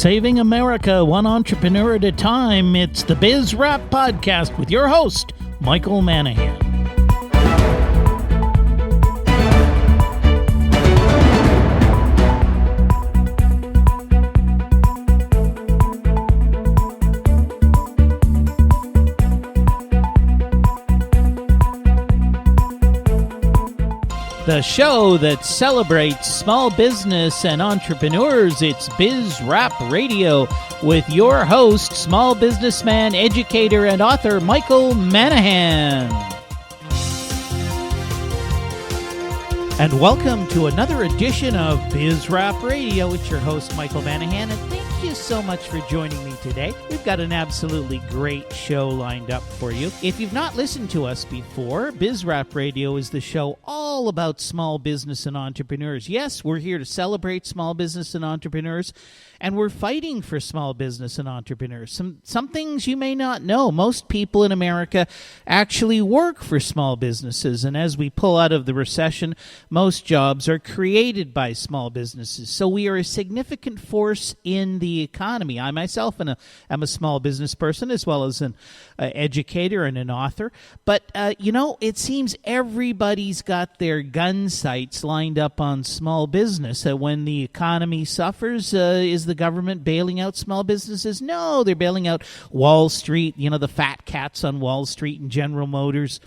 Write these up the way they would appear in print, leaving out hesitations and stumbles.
Saving America one entrepreneur at a time, it's the Biz Wrap Podcast with your host, Michael Manahan. The show that celebrates small business and entrepreneurs, it's Biz Wrap Radio with your host, small businessman, educator, and author, Michael Manahan. And welcome to another edition of Biz Wrap Radio with your host, Michael Manahan. And thank you so much for joining me today. We've got an absolutely great show lined up for you. If you've not listened to us before, Biz Wrap Radio is the show all about small business and entrepreneurs. Yes, we're here to celebrate small business and entrepreneurs, and we're fighting for small business and entrepreneurs. Some things you may not know. Most people in America actually work for small businesses, and as we pull out of the recession, most jobs are created by small businesses. So we are a significant force in the economy. I myself am a small business person as well as an educator and an author. But, it seems everybody's got their gun sights lined up on small business. When the economy suffers, is the government bailing out small businesses? No, they're bailing out Wall Street, the fat cats on Wall Street and General Motors.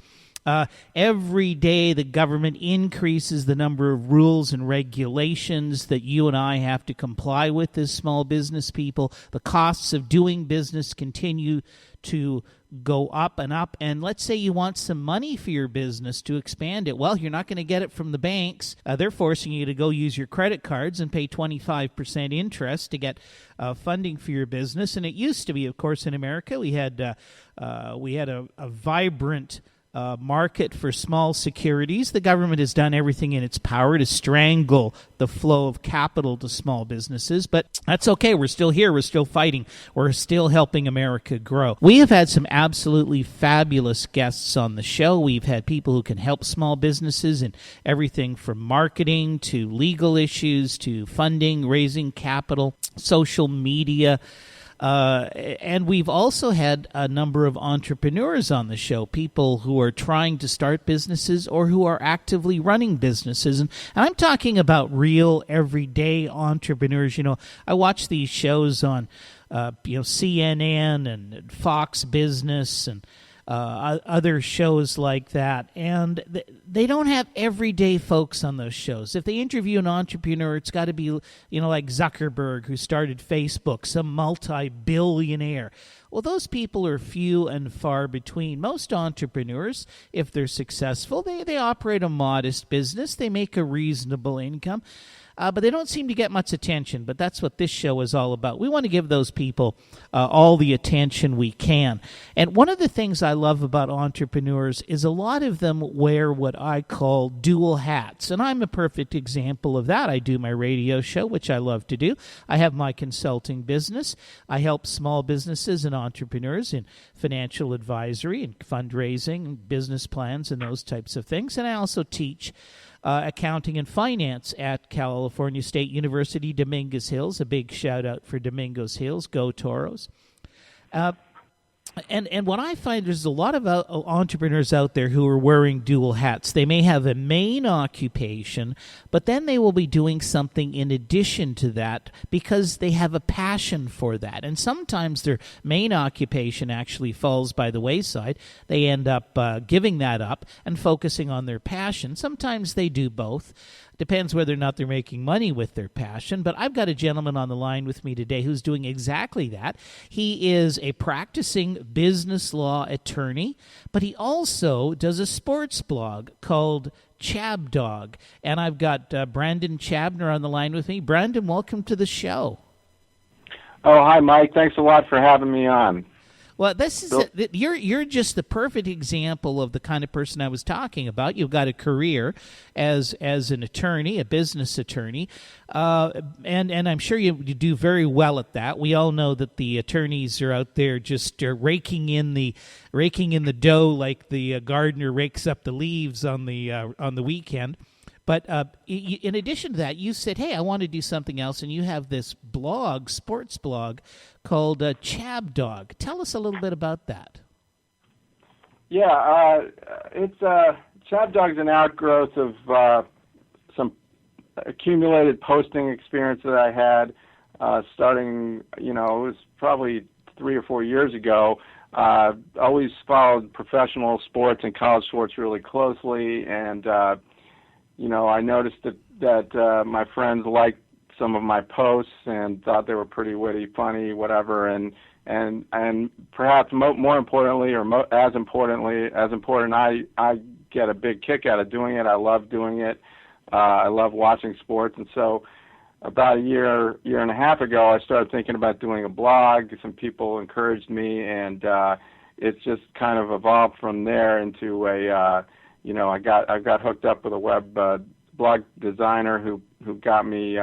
Every day the government increases the number of rules and regulations that you and I have to comply with as small business people. The costs of doing business continue to go up and up. And let's say you want some money for your business to expand it. Well, you're not going to get it from the banks. They're forcing you to go use your credit cards and pay 25% interest to get funding for your business. And it used to be, of course, in America, we had a vibrant market for small securities. The government has done everything in its power to strangle the flow of capital to small businesses, but that's okay. We're still here. We're still fighting. We're still helping America grow. We have had some absolutely fabulous guests on the show. We've had people who can help small businesses in everything from marketing to legal issues to funding, raising capital, social media. And we've also had a number of entrepreneurs on the show, people who are trying to start businesses or who are actively running businesses. And I'm talking about real everyday entrepreneurs. I watch these shows on, CNN and Fox Business and other shows like that, and they don't have everyday folks on those shows. If they interview an entrepreneur, it's got to be, like Zuckerberg, who started Facebook, some multi-billionaire. Well, those people are few and far between. Most entrepreneurs, if they're successful, they operate a modest business. They make a reasonable income. But they don't seem to get much attention. But that's what this show is all about. We want to give those people all the attention we can. And one of the things I love about entrepreneurs is a lot of them wear what I call dual hats. And I'm a perfect example of that. I do my radio show, which I love to do. I have my consulting business. I help small businesses and entrepreneurs in financial advisory and fundraising and business plans and those types of things. And I also teach accounting and finance at California State University, Dominguez Hills. A big shout out for Dominguez Hills. Go Toros. And what I find is a lot of entrepreneurs out there who are wearing dual hats. They may have a main occupation, but then they will be doing something in addition to that because they have a passion for that. And sometimes their main occupation actually falls by the wayside. They end up giving that up and focusing on their passion. Sometimes they do both. Depends whether or not they're making money with their passion. But I've got a gentleman on the line with me today who's doing exactly that. He is a practicing business law attorney, but he also does a sports blog called Chabdog. And I've got Brandon Chabner on the line with me. Brandon, welcome to the show. Oh, hi, Mike. Thanks a lot for having me on. Well, this is you're just the perfect example of the kind of person I was talking about. You've got a career as an attorney, a business attorney, and I'm sure you do very well at that. We all know that the attorneys are out there just raking in the dough like the gardener rakes up the leaves on the weekend. But in addition to that, you said, hey, I want to do something else, and you have this blog, sports blog, called Chabdog. Tell us a little bit about that. Yeah, it's Chabdog's an outgrowth of some accumulated posting experience that I had starting, it was probably 3 or 4 years ago. Always followed professional sports and college sports really closely, and I noticed that my friends liked some of my posts and thought they were pretty witty, funny, whatever, and perhaps more importantly, or as important, I get a big kick out of doing it. I love doing it. I love watching sports, and so about a year and a half ago, I started thinking about doing a blog. Some people encouraged me, and it's just kind of evolved from there into a I got hooked up with a web blog designer who got me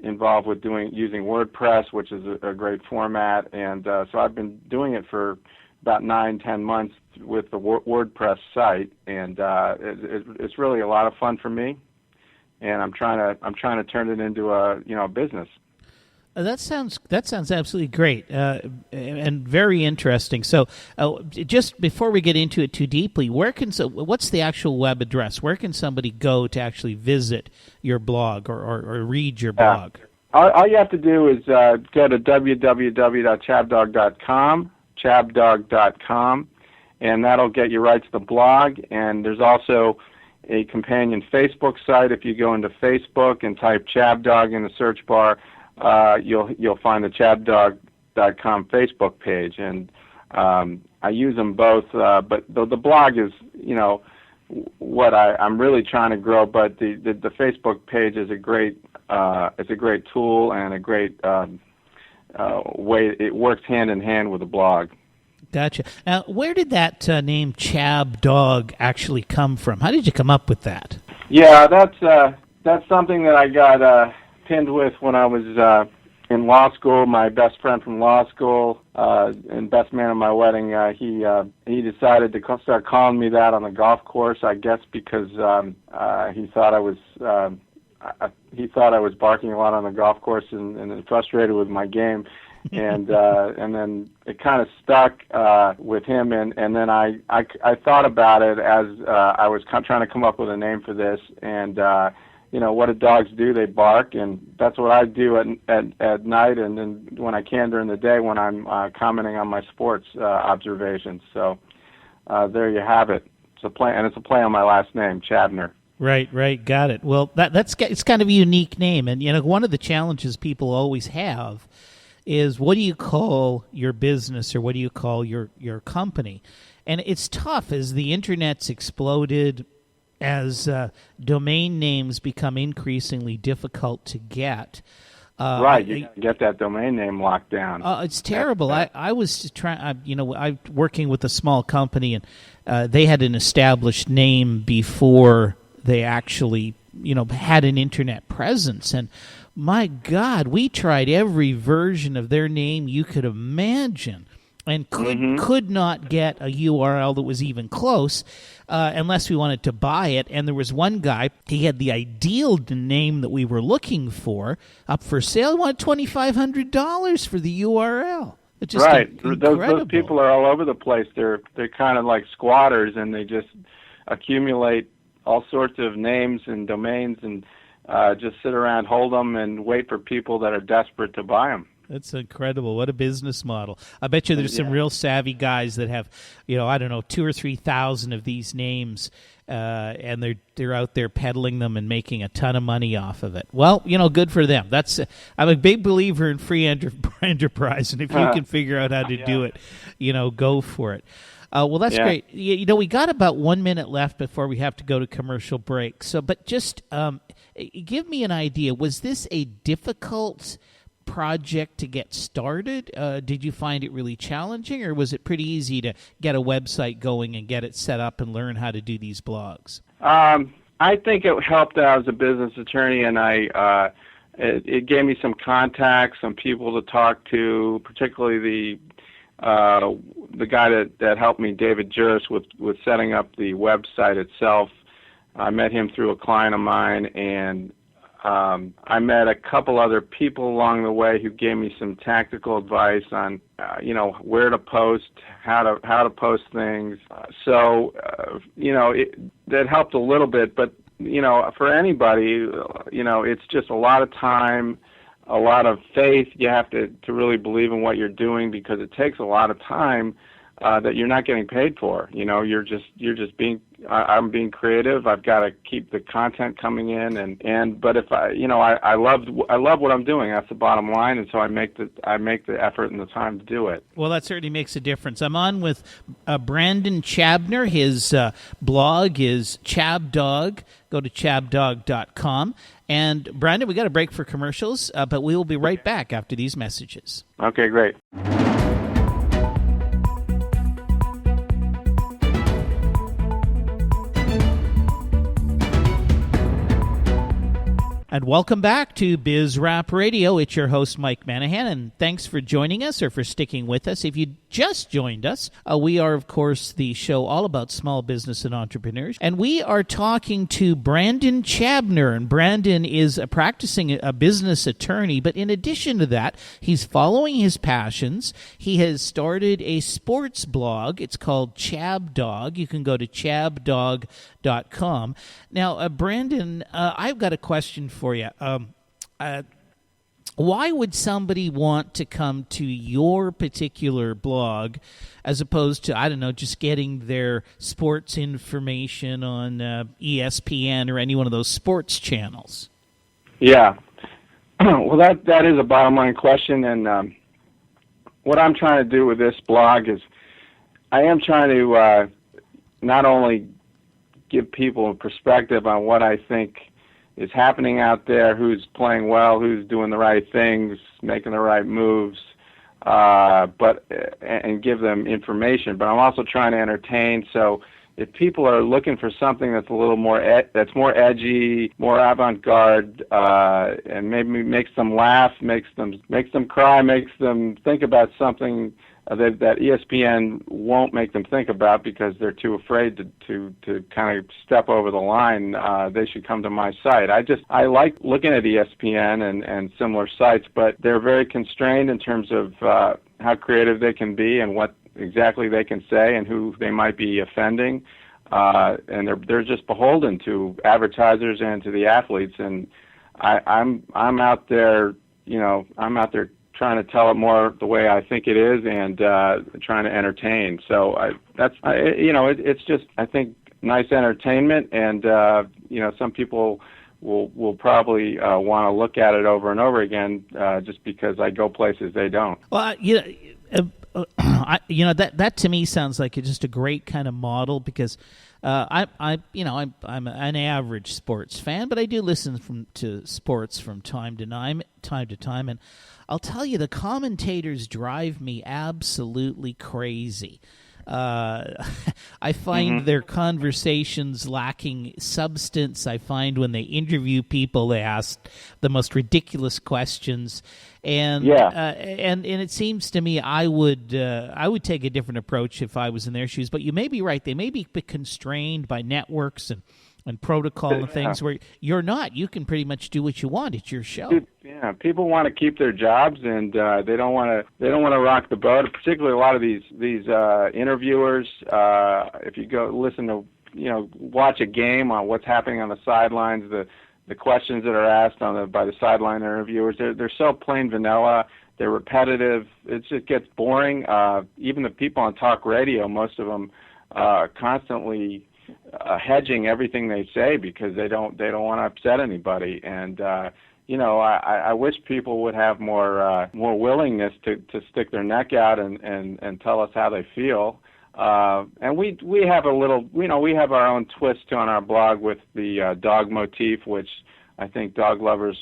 involved with using WordPress, which is a great format, and so I've been doing it for about 9-10 months with the WordPress site, and it's really a lot of fun for me, and I'm trying to turn it into a business. That sounds absolutely great and very interesting. So, just before we get into it too deeply, what's the actual web address? Where can somebody go to actually visit your blog or read your blog? All you have to do is go to www.chabdog.com, and that'll get you right to the blog. And there's also a companion Facebook site. If you go into Facebook and type Chabdog in the search bar, you'll find the Chabdog.com Facebook page, and I use them both. But the blog is, what I'm really trying to grow. But the Facebook page is a great tool and a great way. It works hand in hand with the blog. Gotcha. Now, where did that name Chabdog actually come from? How did you come up with that? Yeah, that's something that I got pinned with when I was in law school. My best friend from law school and best man at my wedding, he decided to start calling me that on the golf course, I guess because he thought I was barking a lot on the golf course and frustrated with my game. And then it kind of stuck with him, and then I thought about it as I was trying to come up with a name for this, and what do dogs do? They bark, and that's what I do at night, and then when I can during the day when I'm commenting on my sports observations. So there you have it. It's a play on my last name, Chabner. Right, got it. Well, it's kind of a unique name, and one of the challenges people always have is, what do you call your business, or what do you call your company? And it's tough as the internet's exploded, as domain names become increasingly difficult to get. Right, you get that domain name locked down. It's terrible. I was I'm working with a small company, and they had an established name before they actually had an internet presence, and my God, we tried every version of their name you could imagine, and could not get a URL that was even close unless we wanted to buy it. And there was one guy, he had the ideal name that we were looking for up for sale. He wanted $2,500 for the URL. It's just incredible. Those people are all over the place. They're kind of like squatters, and they just accumulate all sorts of names and domains and just sit around, hold them, and wait for people that are desperate to buy them. That's incredible. What a business model. I bet you there's some real savvy guys that have, 2,000 or 3,000 of these names, and they're out there peddling them and making a ton of money off of it. Well, good for them. I'm a big believer in free enterprise, and if you can figure out how to do it, go for it. Well, that's great. We got about 1 minute left before we have to go to commercial break. So, but just give me an idea. Was this a difficult project to get started? Did you find it really challenging, or was it pretty easy to get a website going and get it set up and learn how to do these blogs? I think it helped that I was a business attorney, and it gave me some contacts, some people to talk to, particularly the guy that helped me, David Juris, with setting up the website itself. I met him through a client of mine, and I met a couple other people along the way who gave me some tactical advice on, where to post, how to post things. That helped a little bit. But for anybody, it's just a lot of time, a lot of faith. You have to really believe in what you're doing, because it takes a lot of time that you're not getting paid for. You're just being. I'm being creative. I've got to keep the content coming in, but if I love what I'm doing. That's the bottom line, and so I make the effort and the time to do it. Well, that certainly makes a difference. I'm on with Brandon Chabner. His blog is Chabdog. Go to chabdog.com. And Brandon, we got a break for commercials, but we will be right back after these messages. Okay, great. And welcome back to Biz Rap Radio. It's your host, Mike Manahan, and thanks for joining us or for sticking with us. If you just joined us, we are, of course, the show all about small business and entrepreneurs. And we are talking to Brandon Chabner. And Brandon is practicing a business attorney, but in addition to that, he's following his passions. He has started a sports blog. It's called Chabdog. You can go to chabdog.com. Now, Brandon, I've got a question for you. Why would somebody want to come to your particular blog as opposed to, I don't know, just getting their sports information on ESPN or any one of those sports channels? Yeah. Well, that is a bottom line question, and what I'm trying to do with this blog is I am trying to not only give people a perspective on what I think is happening out there, who's playing well, who's doing the right things, making the right moves, and give them information. But I'm also trying to entertain. So if people are looking for something that's a little more that's more edgy, more avant-garde, and maybe makes them laugh, makes them cry, makes them think about something that ESPN won't make them think about because they're too afraid to kind of step over the line, they should come to my site. I like looking at ESPN and similar sites, but they're very constrained in terms of how creative they can be and what exactly they can say and who they might be offending, and they're just beholden to advertisers and to the athletes. And I'm out there, I'm out there trying to tell it more the way I think it is, and trying to entertain. So it's just, I think, nice entertainment, and some people will probably want to look at it over and over again just because I go places they don't. Well, that to me sounds like it's just a great kind of model, because I'm an average sports fan, but I do listen to sports from time to time, and I'll tell you, the commentators drive me absolutely crazy. I find their conversations lacking substance. I find when they interview people, they ask the most ridiculous questions, and it seems to me I would take a different approach if I was in their shoes. But you may be right; they may be constrained by networks and protocol and things where you're not. You can pretty much do what you want. It's your show. Yeah, people want to keep their jobs, and they don't want to rock the boat. Particularly a lot of these interviewers. If you go listen to watch a game on what's happening on the sidelines, the questions that are asked by the sideline interviewers, they're so plain vanilla. They're repetitive. It just gets boring. Even the people on talk radio, most of them constantly hedging everything they say because they don't want to upset anybody. And I wish people would have more willingness to stick their neck out and tell us how they feel. And we have a little, we have our own twist on our blog with the dog motif, which I think dog lovers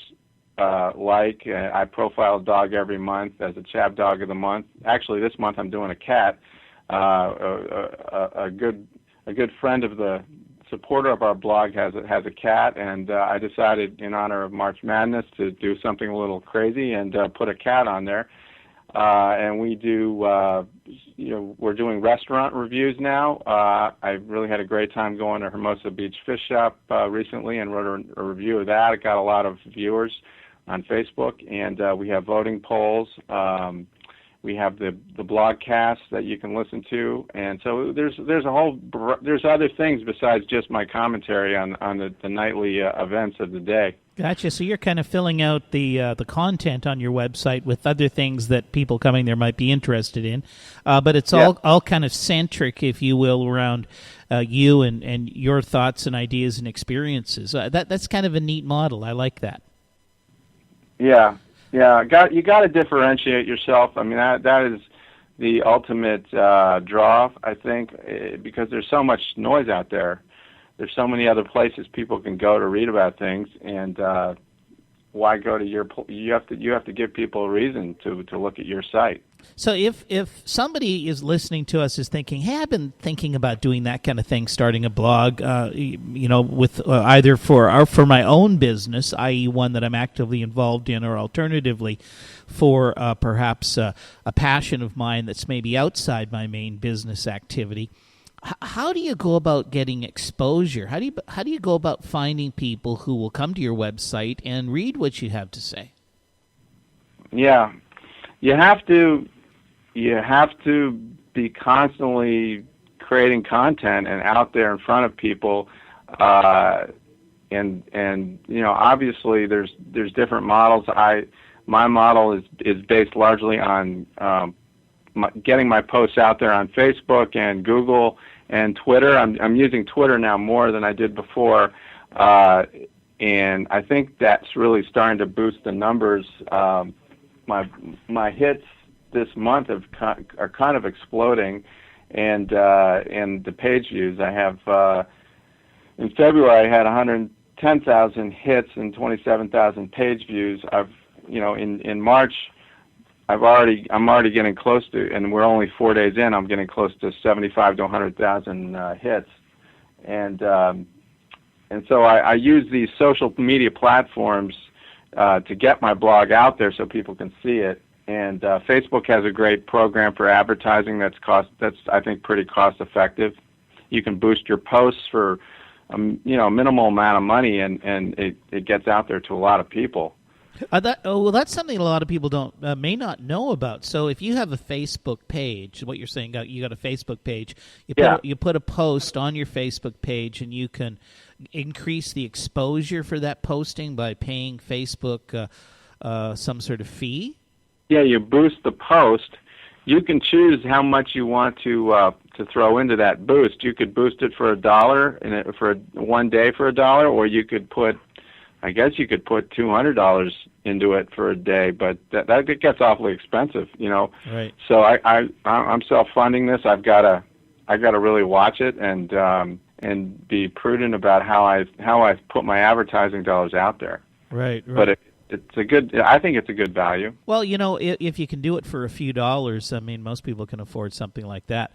like. I profile a dog every month as a Chab Dog of the Month. Actually, this month I'm doing a cat. A good friend of the supporter of our blog has a cat, and I decided in honor of March Madness to do something a little crazy and put a cat on there. and we do, we're doing restaurant reviews now. I really had a great time going to Hermosa Beach Fish Shop recently and wrote a review of that. It got a lot of viewers on Facebook, and we have voting polls. We have the blogcast that you can listen to, and so there's other things besides just my commentary on the nightly events of the day. Gotcha. So you're kind of filling out the content on your website with other things that people coming there might be interested in, but it's all kind of centric, if you will, around you and your thoughts and ideas and experiences. That's kind of a neat model. I like that. Yeah. Yeah, you got to differentiate yourself. I mean, that is the ultimate draw, I think, because there's so much noise out there. There's so many other places people can go to read about things, and why go to your? You have to give people a reason to look at your site. So if somebody is listening to us is thinking, hey, I've been thinking about doing that kind of thing, starting a blog, with either for my own business, i.e. one that I'm actively involved in, or alternatively for perhaps a passion of mine that's maybe outside my main business activity. How do you go about getting exposure? How do you go about finding people who will come to your website and read what you have to say? Yeah. You have to be constantly creating content and out there in front of people, and obviously there's different models. My model is based largely on getting my posts out there on Facebook and Google and Twitter. I'm using Twitter now more than I did before, and I think that's really starting to boost the numbers. My hits this month are kind of exploding, and the page views I have in February I had 110,000 hits and 27,000 page views. In March I'm already getting close to, and we're only 4 days in, I'm getting close to 75 to 100,000 hits, and so I use these social media platforms to get my blog out there so people can see it. And Facebook has a great program for advertising that's I think pretty cost effective. You can boost your posts for minimal amount of money, and it gets out there to a lot of people. That's something a lot of people may not know about. So if you have a Facebook page, what you're saying, you got a Facebook page, you put a post on your Facebook page, and you can increase the exposure for that posting by paying Facebook some sort of fee. Yeah, you boost the post. You can choose how much you want to throw into that boost. You could boost it for $1 for 1 day for $1, or you could put $200 into it for a day, but that gets awfully expensive, Right. So I'm self-funding this. I've got to really watch it and be prudent about how I put my advertising dollars out there. Right. But I think it's a good value. Well, if you can do it for a few dollars, I mean, most people can afford something like that.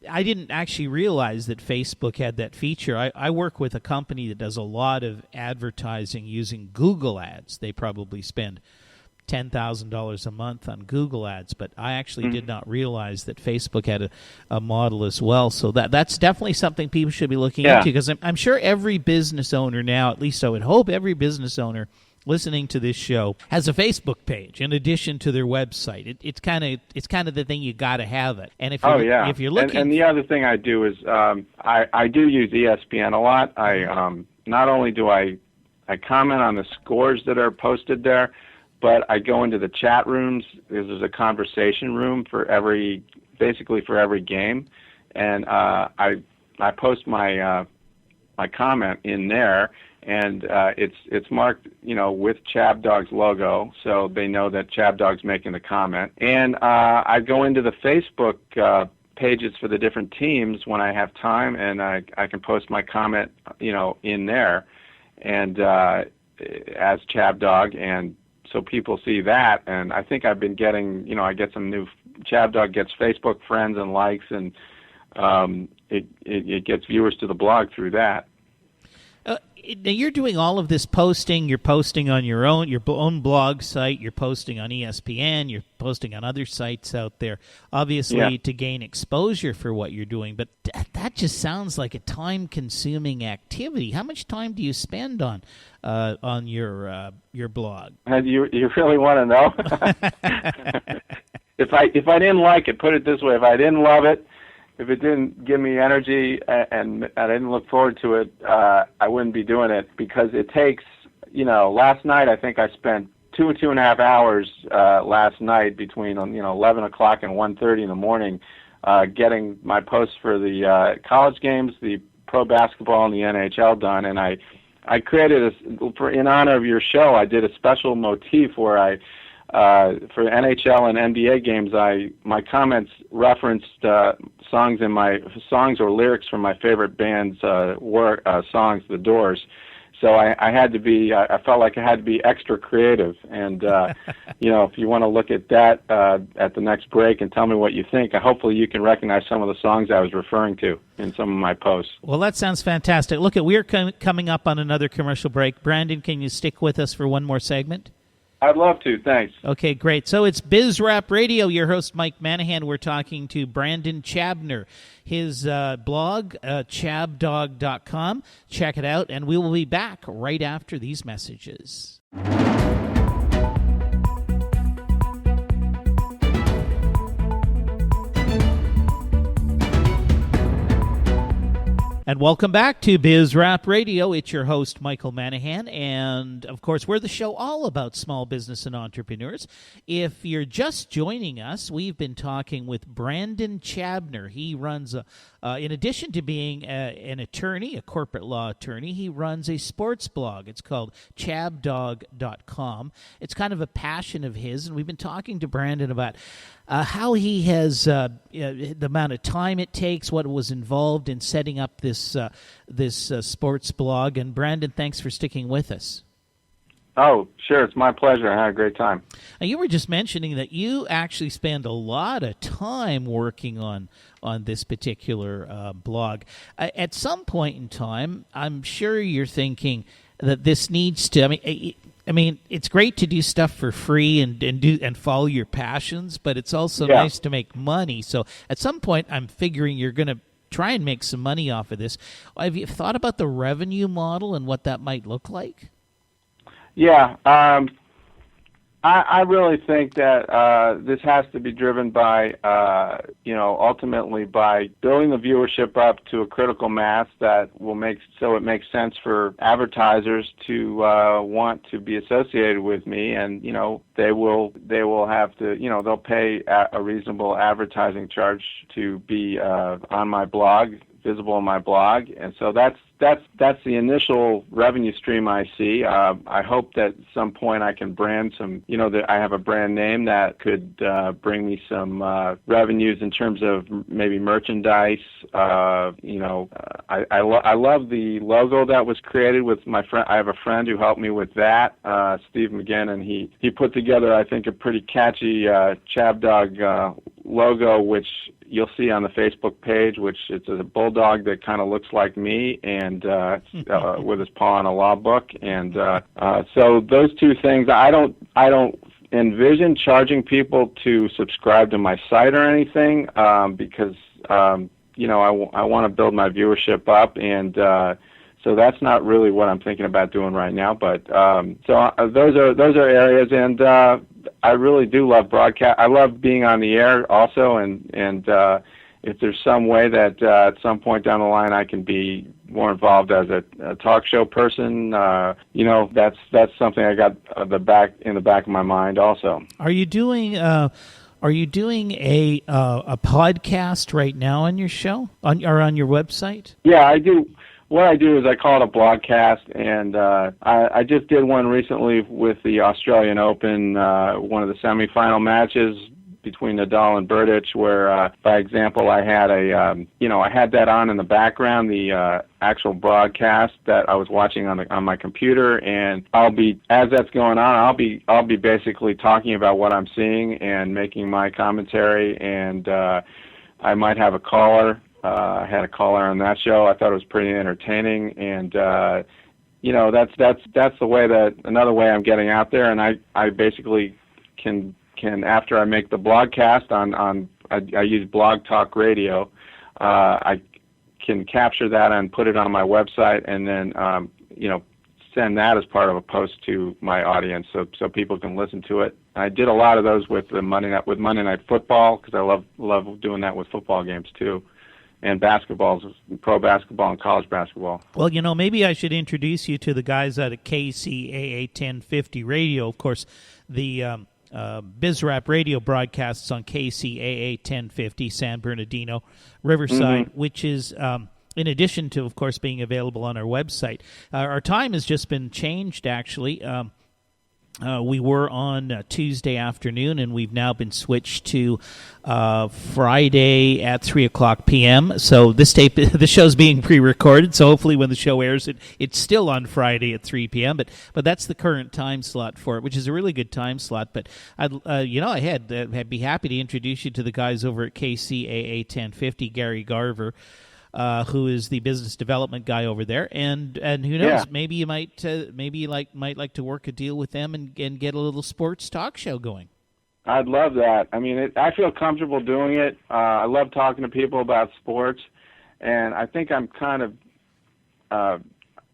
I didn't actually realize that Facebook had that feature. I work with a company that does a lot of advertising using Google Ads. They probably spend $10,000 a month on Google Ads, but I actually did not realize that Facebook had a model as well. So that's definitely something people should be looking into, because I'm sure every business owner now, at least I would hope every business owner listening to this show, has a Facebook page in addition to their website. It's kind of the thing, you got to have it. And if you're looking, and the other thing I do is I do use ESPN a lot. I not only do I comment on the scores that are posted there, but I go into the chat rooms. There's a conversation room basically for every game, and I post my comment in there, and it's marked with Chabdog's logo, so they know that Chabdog's making the comment. And I go into the Facebook pages for the different teams when I have time, and I can post my comment in there, and as Chabdog, and so people see that. And I think I've been getting, I get some new, Chabdog gets Facebook friends and likes, and it gets viewers to the blog through that. now you're doing all of this posting. You're posting on your own blog site. You're posting on ESPN. You're posting on other sites out there, obviously to gain exposure for what you're doing. But that just sounds like a time-consuming activity. How much time do you spend on your blog? You really want to know? If I didn't like it, put it this way: if I didn't love it, if it didn't give me energy and I didn't look forward to it, I wouldn't be doing it, because it takes, last night I think I spent 2.5 hours last night between 11 o'clock and 1:30 in the morning getting my posts for the college games, the pro basketball, and the NHL done. And I created in honor of your show, I did a special motif where for NHL and NBA games, my comments referenced songs or lyrics from my favorite band's songs, The Doors. So I had to be. I felt like I had to be extra creative. And if you want to look at that at the next break and tell me what you think, hopefully you can recognize some of the songs I was referring to in some of my posts. Well, that sounds fantastic. Look, we're coming up on another commercial break. Brandon, can you stick with us for one more segment? I'd love to. Thanks. Okay, great. So it's Biz Rap Radio. Your host, Mike Manahan. We're talking to Brandon Chabner. His blog, chabdog.com. Check it out, and we will be back right after these messages. And welcome back to Biz Rap Radio. It's your host, Michael Manahan, and, of course, we're the show all about small business and entrepreneurs. If you're just joining us, we've been talking with Brandon Chabner. He runs, in addition to being an attorney, a corporate law attorney, he runs a sports blog. It's called chabdog.com. It's kind of a passion of his, and we've been talking to Brandon about how he has the amount of time it takes, what was involved in setting up this sports blog. And Brandon, thanks for sticking with us. Oh, sure. It's my pleasure. I had a great time. Now, you were just mentioning that you actually spend a lot of time working on this particular blog. At some point in time, I'm sure you're thinking that this needs to, I mean, it's great to do stuff for free and follow your passions, but it's also nice to make money. So at some point, I'm figuring you're going to try and make some money off of this. Have you thought about the revenue model and what that might look like? Yeah, I really think that this has to be driven by, ultimately by building the viewership up to a critical mass that will make it makes sense for advertisers to want to be associated with me, and they will have to they'll pay a reasonable advertising charge to be on my blog, visible on my blog, and so that's the initial revenue stream I see. I hope that at some point I can brand some, that I have a brand name that could bring me some revenues in terms of maybe merchandise. I love the logo that was created with my friend. I have a friend who helped me with that, Steve McGinn, and he put together, I think, a pretty catchy Chabdog logo, which you'll see on the Facebook page, which it's a bulldog that kind of looks like me, and with his paw on a law book, and so those two things. I don't envision charging people to subscribe to my site or anything, because I want to build my viewership up, and so that's not really what I'm thinking about doing right now. But those are areas, and I really do love broadcast. I love being on the air also, and if there's some way that at some point down the line I can be more involved as a talk show person, that's something I got in the back of my mind also. Are you doing a podcast right now on your show or on your website? Yeah, I do. What I do is I call it a blogcast, and I just did one recently with the Australian Open, one of the semifinal matches between Nadal and Berdych, where, by example, I had I had that on in the background, the actual broadcast that I was watching on my computer, and as that's going on, I'll be basically talking about what I'm seeing and making my commentary, and I might have a caller. I had a caller on that show. I thought it was pretty entertaining, and that's the way another way I'm getting out there, and I basically can after I make the blogcast I use Blog Talk Radio, I can capture that and put it on my website, and then send that as part of a post to my audience, so people can listen to it. I did a lot of those with Monday Night Football, because I love doing that with football games too, and pro basketball and college basketball. Well, maybe I should introduce you to the guys out at KCAA 1050 Radio. Of course, the BizRap Radio broadcasts on KCAA 1050 San Bernardino, Riverside, which is in addition to, of course, being available on our website. Our time has just been changed, actually. We were on Tuesday afternoon, and we've now been switched to Friday at 3 o'clock p.m. So the show's being pre-recorded, so hopefully when the show airs, it's still on Friday at 3 p.m. But that's the current time slot for it, which is a really good time slot. But I'd be happy to introduce you to the guys over at KCAA 1050, Gary Garver, who is the business development guy over there, and who knows, maybe you might like to work a deal with them and get a little sports talk show going. I'd love that. I mean, I feel comfortable doing it. I love talking to people about sports, and I think I'm kind of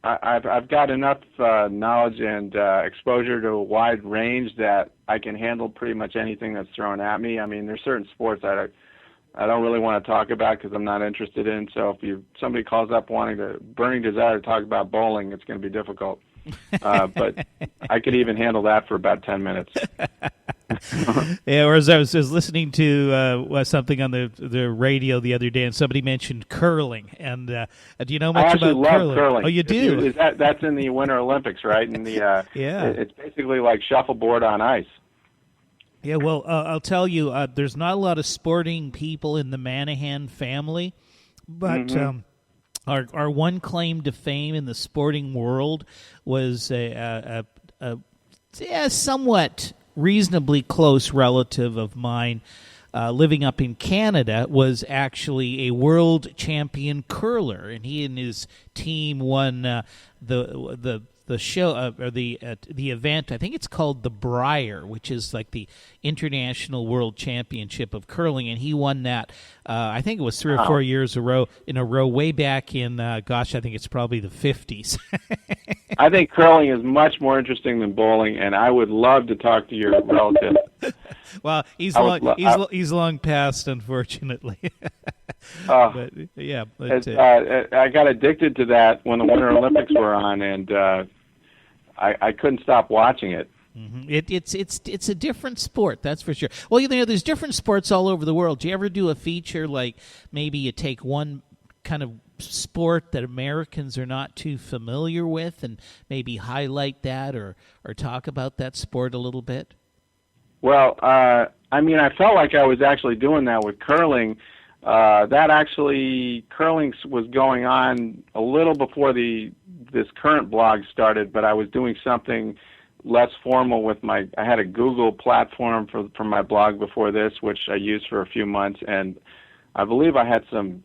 I've got enough knowledge and exposure to a wide range that I can handle pretty much anything that's thrown at me. I mean, there's certain sports that I don't really want to talk about because I'm not interested in. So if somebody calls up burning desire to talk about bowling, it's going to be difficult. But I could even handle that for about 10 minutes. Yeah, or as I was listening to something on the radio the other day, and somebody mentioned curling. And do you know much about curling? I actually love curling. Oh, you do? That's in the Winter Olympics, right? And it's basically like shuffleboard on ice. Yeah, well, I'll tell you, there's not a lot of sporting people in the Manahan family, but our one claim to fame in the sporting world was a somewhat reasonably close relative of mine living up in Canada was actually a world champion curler, and he and his team won the show or the event. I think it's called the Brier, which is like the International World Championship of Curling, and he won that. I think it was 3 or 4 years in a row, way back in I think it's probably the 50s. I think curling is much more interesting than bowling, and I would love to talk to your relative. Well, he's long past, unfortunately. But yeah, I got addicted to that when the Winter Olympics were on, and I couldn't stop watching it. Mm-hmm. It's a different sport, that's for sure. Well, there's different sports all over the world. Do you ever do a feature like maybe you take one kind of sport that Americans are not too familiar with and maybe highlight that or talk about that sport a little bit? Well, I felt like I was actually doing that with curling. Curling was going on a little before this current blog started, but I was doing something less formal with I had a Google platform for my blog before this, which I used for a few months, and I believe I had some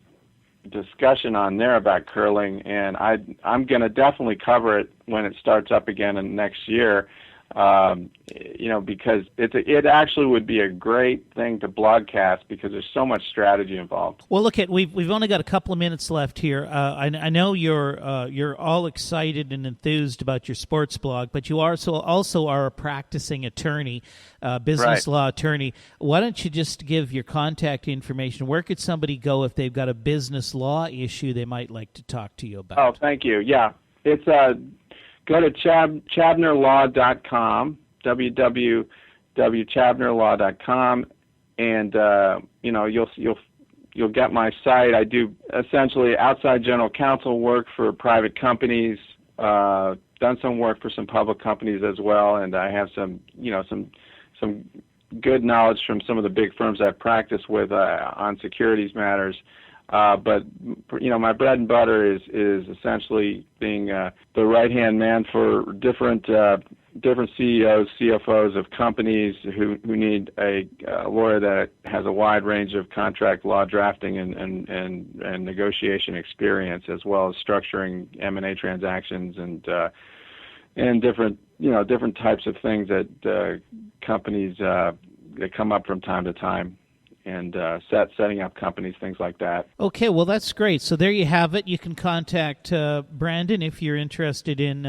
discussion on there about curling, and I'm going to definitely cover it when it starts up again in next year. Because it actually would be a great thing to blogcast because there's so much strategy involved. Well, look, we've only got a couple of minutes left here. I know you're all excited and enthused about your sports blog, but you also are a practicing attorney, business law attorney. Why don't you just give your contact information? Where could somebody go if they've got a business law issue they might like to talk to you about? Oh, thank you. Yeah, it's go to chabnerlaw.com, www.chabnerlaw.com, and you'll get my site. I do essentially outside general counsel work for private companies, done some work for some public companies as well, and I have some good knowledge from some of the big firms I've practiced with on securities matters. But my bread and butter is essentially being the right-hand man for different different CEOs, CFOs of companies who need a lawyer that has a wide range of contract law drafting and negotiation experience, as well as structuring M&A transactions and different types of things that companies that come up from time to time, and setting up companies, things like that. Okay, well, that's great. So there you have it. You can contact Brandon if you're interested in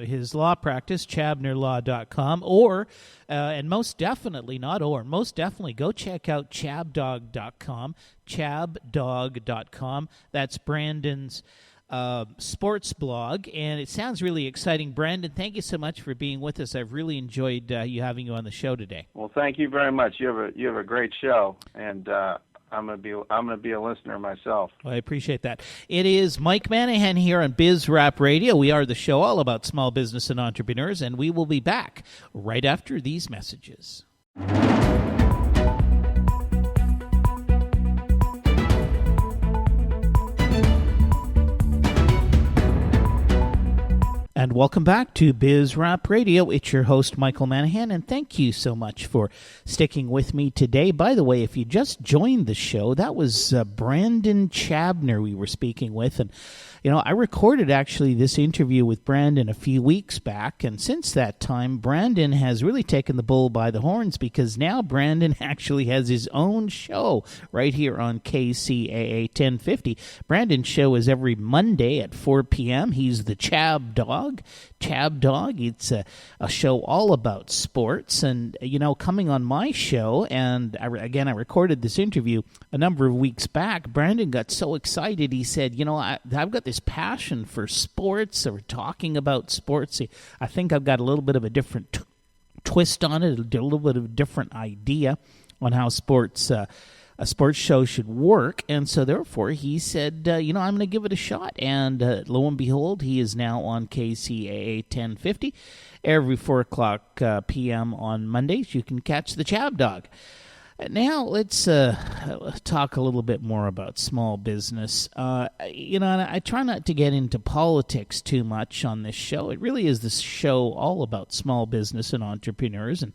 his law practice, chabnerlaw.com, or, and most definitely go check out chabdog.com, chabdog.com. That's Brandon's sports blog, and it sounds really exciting. Brandon, thank you so much for being with us. I've really enjoyed having you on the show today. Well, thank you very much. You have a great show, and I'm gonna be a listener myself. Well, I appreciate that. It is Mike Manahan here on Biz Rap Radio. We are the show all about small business and entrepreneurs, and we will be back right after these messages. And welcome back to Biz Rap Radio. It's your host, Michael Manahan, and thank you so much for sticking with me today. By the way, if you just joined the show, that was Brandon Chabner we were speaking with. And, I recorded actually this interview with Brandon a few weeks back, and since that time, Brandon has really taken the bull by the horns, because now Brandon actually has his own show right here on KCAA 1050. Brandon's show is every Monday at 4 p.m. He's the Chab Dog. It's a show all about sports, and coming on my show, and I recorded this interview a number of weeks back. Brandon got so excited, he said, I've got this passion for sports, or talking about sports. I think I've got a little bit of a different twist on it, a little bit of a different idea on how a sports show should work, and so therefore he said, I'm going to give it a shot, and lo and behold, he is now on KCAA 1050 every 4 o'clock p.m. on Mondays. You can catch the Chab Dog. Now let's talk a little bit more about small business. And I try not to get into politics too much on this show. It really is this show all about small business and entrepreneurs, and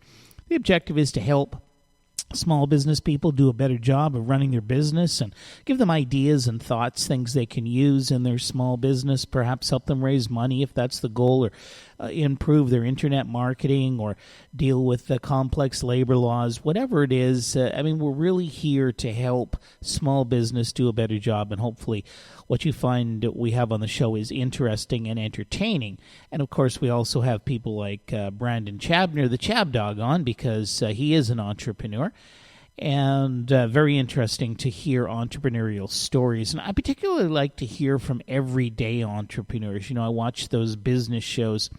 the objective is to help small business people do a better job of running their business and give them ideas and thoughts, things they can use in their small business, perhaps help them raise money if that's the goal, or improve their internet marketing, or deal with the complex labor laws, whatever it is. We're really here to help small business do a better job, and hopefully what you find we have on the show is interesting and entertaining. And of course, we also have people like Brandon Chabner, the Chab Dog, on, because he is an entrepreneur. And very interesting to hear entrepreneurial stories. And I particularly like to hear from everyday entrepreneurs. I watch those business shows,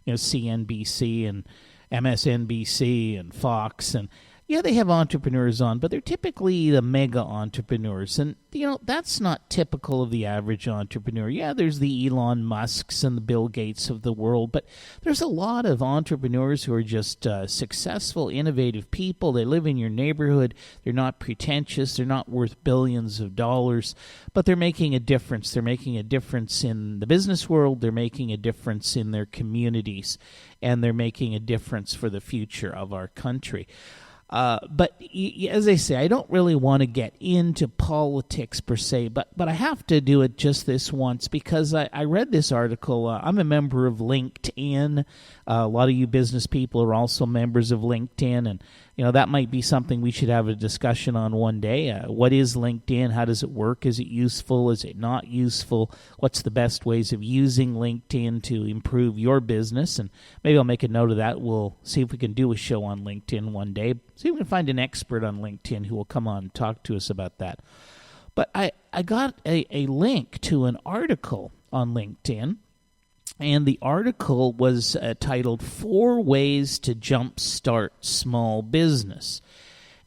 CNBC and MSNBC and Fox, and they have entrepreneurs on, but they're typically the mega entrepreneurs. And, that's not typical of the average entrepreneur. Yeah, there's the Elon Musks and the Bill Gates of the world, but there's a lot of entrepreneurs who are just successful, innovative people. They live in your neighborhood. They're not pretentious. They're not worth billions of dollars, but they're making a difference. They're making a difference in the business world. They're making a difference in their communities, and they're making a difference for the future of our country. But as I say, I don't really want to get into politics per se, but I have to do it just this once, because I read this article. I'm a member of LinkedIn. A lot of you business people are also members of LinkedIn, and that might be something we should have a discussion on one day. What is LinkedIn? How does it work? Is it useful? Is it not useful? What's the best ways of using LinkedIn to improve your business? And maybe I'll make a note of that. We'll see if we can do a show on LinkedIn one day. See if we can find an expert on LinkedIn who will come on and talk to us about that. But I got a link to an article on LinkedIn, and the article was titled 4 Ways to Jumpstart Small Business.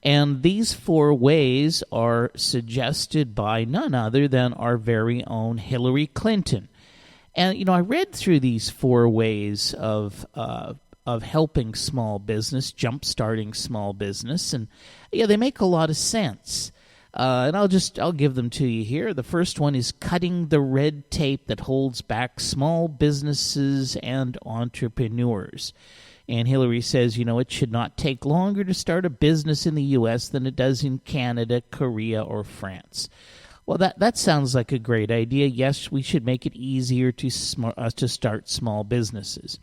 And these 4 ways are suggested by none other than our very own Hillary Clinton. And, I read through these 4 ways of helping small business, jumpstarting small business, and they make a lot of sense. And I'll give them to you here. The first one is cutting the red tape that holds back small businesses and entrepreneurs. And Hillary says, it should not take longer to start a business in the U.S. than it does in Canada, Korea, or France. Well, that sounds like a great idea. Yes, we should make it easier to start small businesses.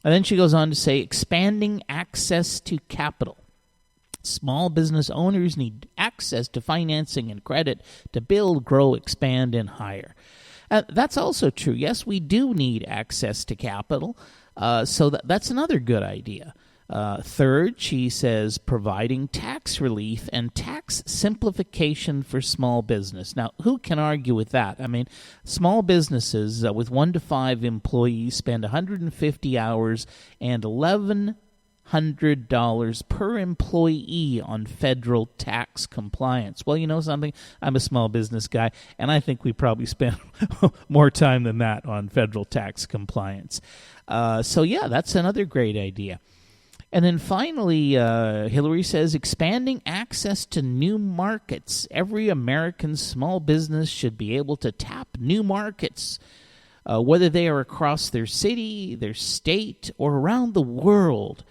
And then she goes on to say, expanding access to capital. Small business owners need access to financing and credit to build, grow, expand, and hire. That's also true. Yes, we do need access to capital, so that's another good idea. Third, she says, providing tax relief and tax simplification for small business. Now, who can argue with that? I mean, small businesses with 1 to 5 employees spend 150 hours and $1,100 per employee on federal tax compliance. Well, you know something? I'm a small business guy, and I think we probably spend more time than that on federal tax compliance. So, yeah, that's another great idea. And then finally, Hillary says, expanding access to new markets. Every American small business should be able to tap new markets, whether they are across their city, their state, or around the world.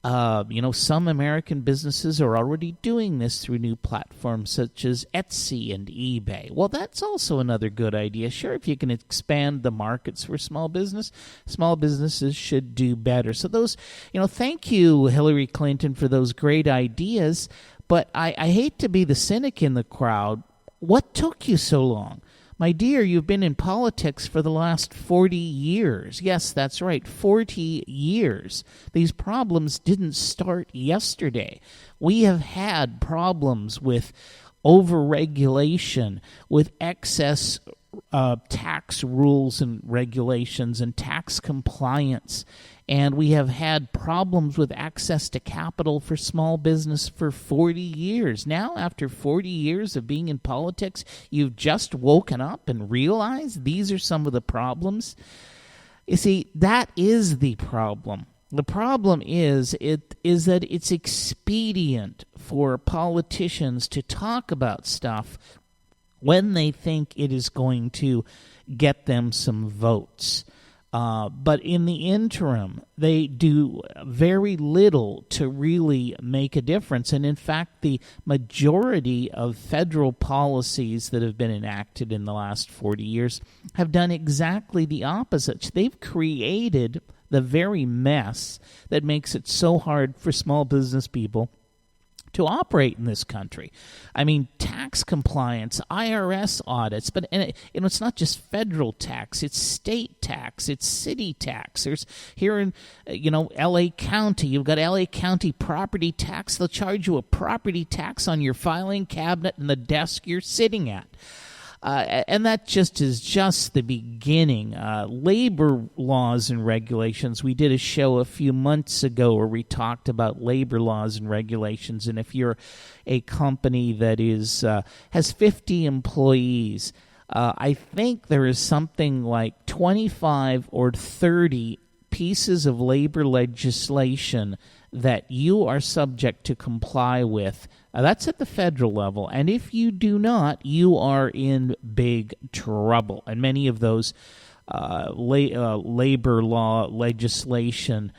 Some American businesses are already doing this through new platforms such as Etsy and eBay. Well, that's also another good idea. Sure, if you can expand the markets for small businesses should do better. So those, thank you, Hillary Clinton, for those great ideas. But I hate to be the cynic in the crowd. What took you so long? My dear, you've been in politics for the last 40 years. Yes, that's right, 40 years. These problems didn't start yesterday. We have had problems with overregulation, with excess tax rules and regulations and tax compliance. And we have had problems with access to capital for small business for 40 years. Now, after 40 years of being in politics, you've just woken up and realized these are some of the problems. You see, that is the problem. The problem is that it's expedient for politicians to talk about stuff when they think it is going to get them some votes. But in the interim, they do very little to really make a difference. And in fact, the majority of federal policies that have been enacted in the last 40 years have done exactly the opposite. They've created the very mess that makes it so hard for small business people to operate in this country. I mean, tax compliance, IRS audits, but it's not just federal tax, it's state tax, it's city tax. There's here in LA County, you've got LA County property tax. They'll charge you a property tax on your filing cabinet and the desk you're sitting at. And that is just the beginning. Labor laws and regulations. We did a show a few months ago where we talked about labor laws and regulations. And if you're a company that has 50 employees, I think there is something like 25 or 30 pieces of labor legislation that you are subject to comply with. That's at the federal level. And if you do not, you are in big trouble. And many of those labor law legislation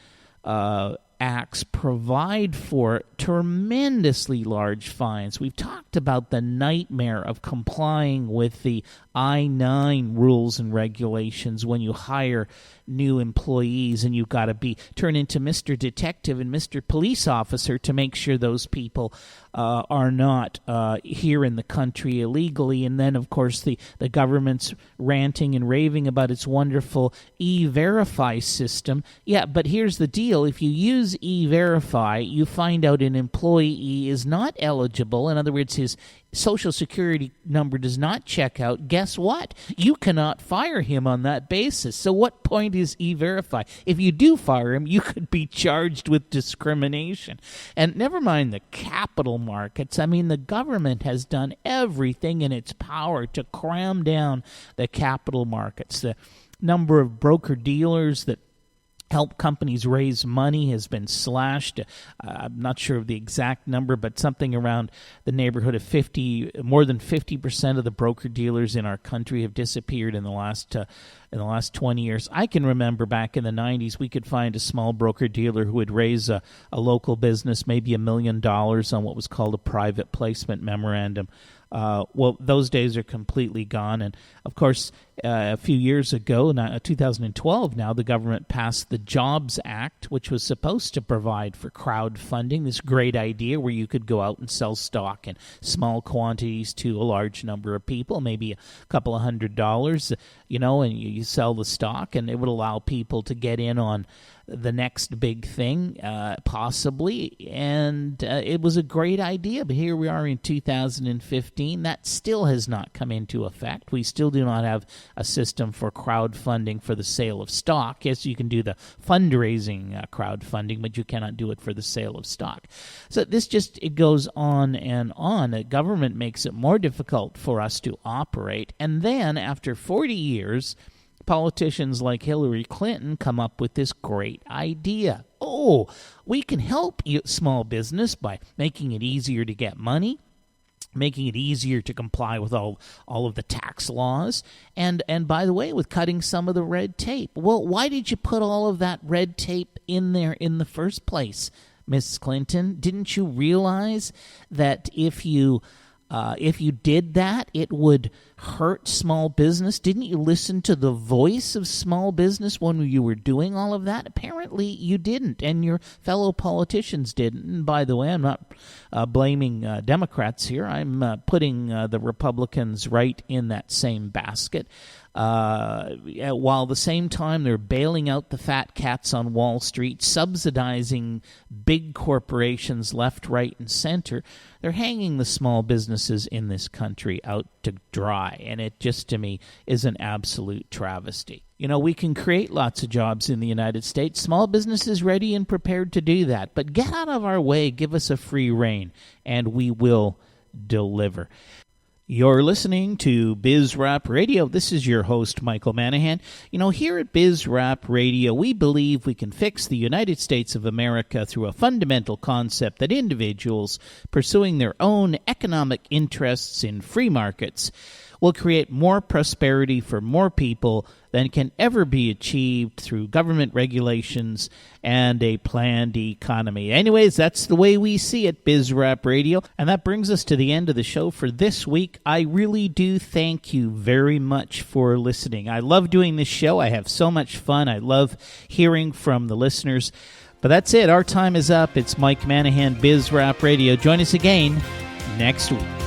acts provide for tremendously large fines. We've talked about the nightmare of complying with the I-9 rules and regulations when you hire new employees, and you've got to turn into Mr. Detective and Mr. Police Officer to make sure those people are not here in the country illegally. And then, of course, the government's ranting and raving about its wonderful E-Verify system. Yeah, but here's the deal. If you use E-Verify, you find out an employee is not eligible. In other words, his Social Security number does not check out. Guess what? You cannot fire him on that basis. So what point is E-Verify? If you do fire him, you could be charged with discrimination. And never mind the capital markets. I mean, the government has done everything in its power to cram down the capital markets. The number of broker-dealers that help companies raise money has been slashed. I'm not sure of the exact number, but something around the neighborhood of 50, more than 50% of the broker-dealers in our country have disappeared in the last 20 years. I can remember back in the 90s, we could find a small broker-dealer who would raise a local business maybe $1 million on what was called a private placement memorandum. Well, those days are completely gone. And, of course, a few years ago, 2012 now, the government passed the Jobs Act, which was supposed to provide for crowdfunding, this great idea where you could go out and sell stock in small quantities to a large number of people, maybe a couple of $100, and you sell the stock, and it would allow people to get in on the next big thing, possibly, and it was a great idea, but here we are in 2015. That still has not come into effect. We still do not have a system for crowdfunding for the sale of stock. Yes, you can do the fundraising crowdfunding, but you cannot do it for the sale of stock. So this it goes on and on. The government makes it more difficult for us to operate, and then after 40 years, politicians like Hillary Clinton come up with this great idea. Oh, we can help small business by making it easier to get money, making it easier to comply with all of the tax laws, and by the way, with cutting some of the red tape. Well, why did you put all of that red tape in there in the first place, Miss Clinton? Didn't you realize that if you did that, it would hurt small business? Didn't you listen to the voice of small business when you were doing all of that? Apparently you didn't, and your fellow politicians didn't. And by the way, I'm not blaming Democrats here. I'm putting the Republicans right in that same basket. While at the same time they're bailing out the fat cats on Wall Street, subsidizing big corporations left, right, and center, they're hanging the small businesses in this country out to dry, and it just, to me, is an absolute travesty. We can create lots of jobs in the United States. Small business is ready and prepared to do that, but get out of our way, give us a free rein, and we will deliver. You're listening to Biz Rap Radio. This is your host, Michael Manahan. Here at Biz Rap Radio, we believe we can fix the United States of America through a fundamental concept that individuals pursuing their own economic interests in free markets will create more prosperity for more people than can ever be achieved through government regulations and a planned economy. Anyways, that's the way we see it, Biz Rap Radio. And that brings us to the end of the show for this week. I really do thank you very much for listening. I love doing this show. I have so much fun. I love hearing from the listeners. But that's it. Our time is up. It's Mike Manahan, Biz Rap Radio. Join us again next week.